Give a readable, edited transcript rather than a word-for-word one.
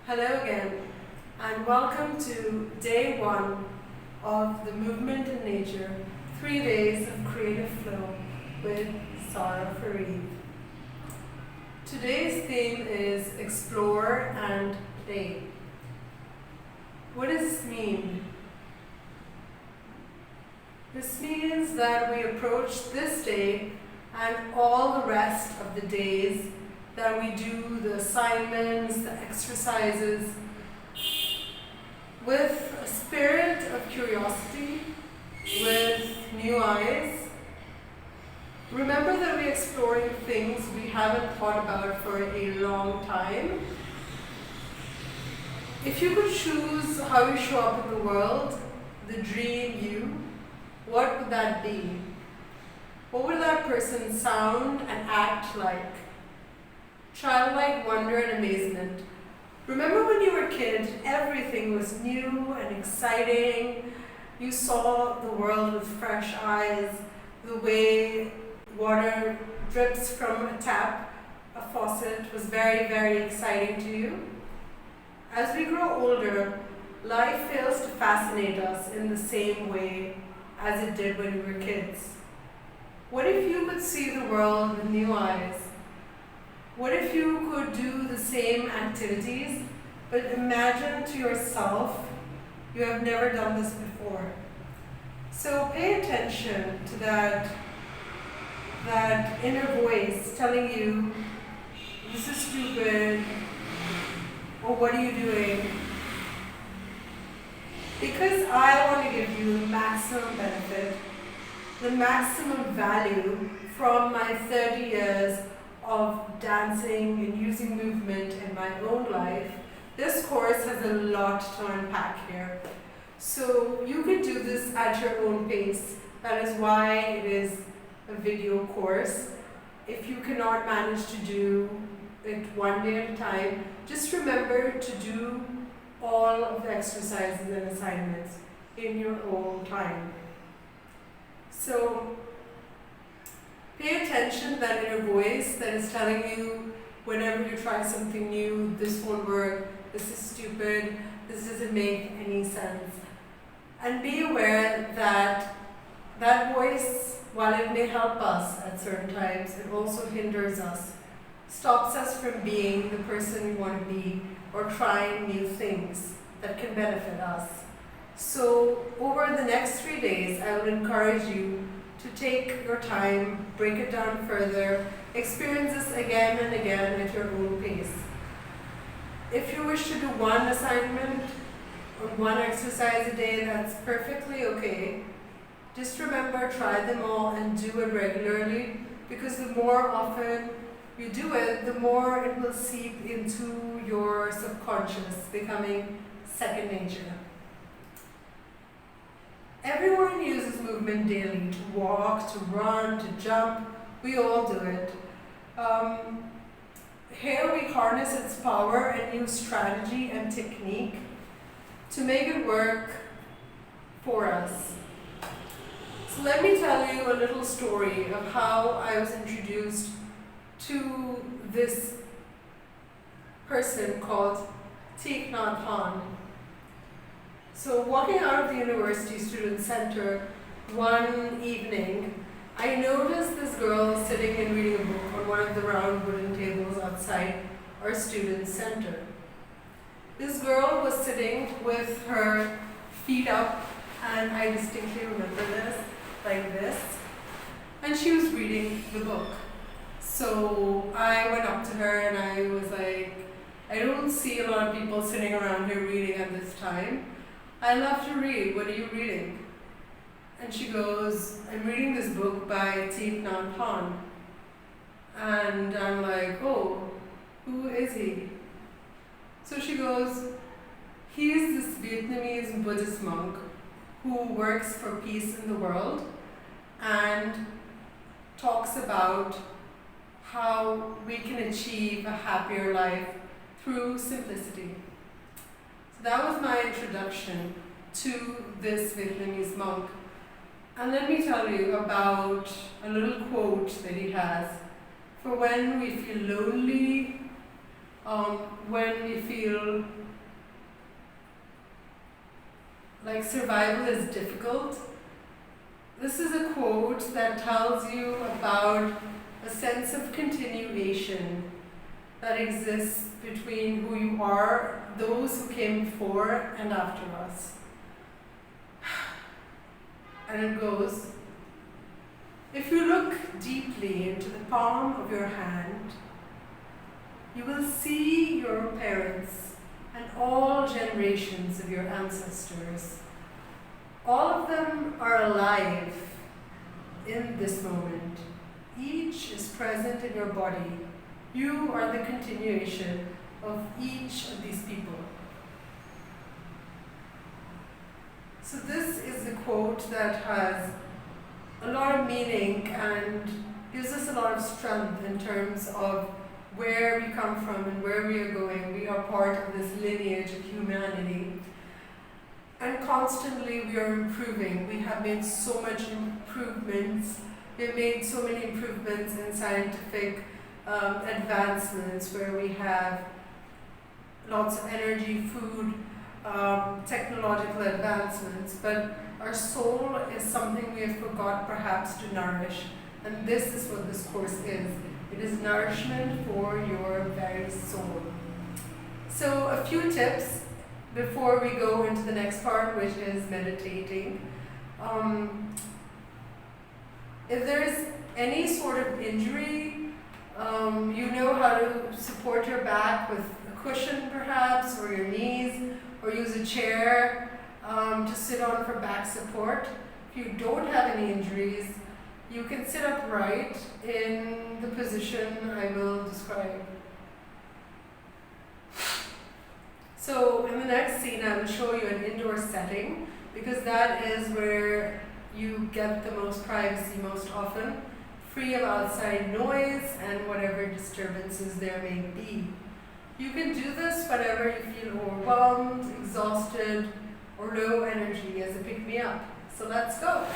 Hello again, and welcome to day one of the Movement in Nature, 3 days of creative flow with Sarah Fareed. Today's theme is explore and play. What does this mean? This means that we approach this day and all the rest of the days that we do the assignments, the exercises, with a spirit of curiosity, with new eyes. Remember that we're exploring things we haven't thought about for a long time. If you could choose how you show up in the world, the dream you, what would that be? What would that person sound and act like? Childlike wonder and amazement. Remember when you were a kid, everything was new and exciting. You saw the world with fresh eyes. The way water drips from a tap, a faucet, was very, very exciting to you. As we grow older, life fails to fascinate us in the same way as it did when we were kids. What if you could see the world with new eyes? What if you could do the same activities, but imagine to yourself you have never done this before? So pay attention to that inner voice telling you, this is stupid, or what are you doing? Because I want to give you the maximum benefit, the maximum value from my 30 years of dancing and using movement in my own life. This course has a lot to unpack here. So you can do this at your own pace. That is why it is a video course. If you cannot manage to do it one day at a time, just remember to do all of the exercises and assignments in your own time. So pay attention to that inner voice that is telling you whenever you try something new, this won't work, this is stupid, this doesn't make any sense. And be aware that that voice, while it may help us at certain times, it also hinders us, stops us from being the person we want to be or trying new things that can benefit us. So over the next 3 days, I would encourage you to take your time, break it down further, experience this again and again at your own pace. If you wish to do one assignment or one exercise a day, that's perfectly okay. Just remember, try them all and do it regularly, because the more often you do it, the more it will seep into your subconscious, becoming second nature. Everyone uses movement daily, to walk, to run, to jump. We all do it. Here we harness its power and use strategy and technique to make it work for us. So let me tell you a little story of how I was introduced to this person called Thich Nhat Hanh. So walking out of the University Student Center one evening, I noticed this girl sitting and reading a book on one of the round wooden tables outside our student center. This girl was sitting with her feet up, and I distinctly remember this, like this, and she was reading the book. So I went up to her and I was like, I don't see a lot of people sitting around here reading at this time. I love to read. What are you reading? And she goes, I'm reading this book by Thich Nhat Hanh. And I'm like, oh, who is he? So she goes, he is this Vietnamese Buddhist monk who works for peace in the world and talks about how we can achieve a happier life through simplicity. So that was my introduction to this Vietnamese monk. And let me tell you about a little quote that he has for when we feel lonely when we feel like survival is difficult. This is a quote that tells you about a sense of continuation that exists between who you are, those who came before and after us. And it goes, if you look deeply into the palm of your hand, you will see your parents and all generations of your ancestors. All of them are alive in this moment. Each is present in your body. You are the continuation of each of these people. So this is a quote that has a lot of meaning and gives us a lot of strength in terms of where we come from and where we are going. We are part of this lineage of humanity. And constantly we are improving. We have made so much improvements. We have made so many improvements in scientific advancements where we have lots of energy, food, technological advancements, but our soul is something we have forgot perhaps to nourish. And this is what this course is. It is nourishment for your very soul. So a few tips before we go into the next part, which is meditating. If there's any sort of injury, you know how to support your back with a cushion perhaps, or your knees, or use a chair to sit on for back support. If you don't have any injuries, you can sit upright in the position I will describe. So in the next scene, I will show you an indoor setting, because that is where you get the most privacy most often, free of outside noise and whatever disturbances there may be. You can do this whenever you feel overwhelmed, exhausted, or low energy as a pick-me-up. So let's go.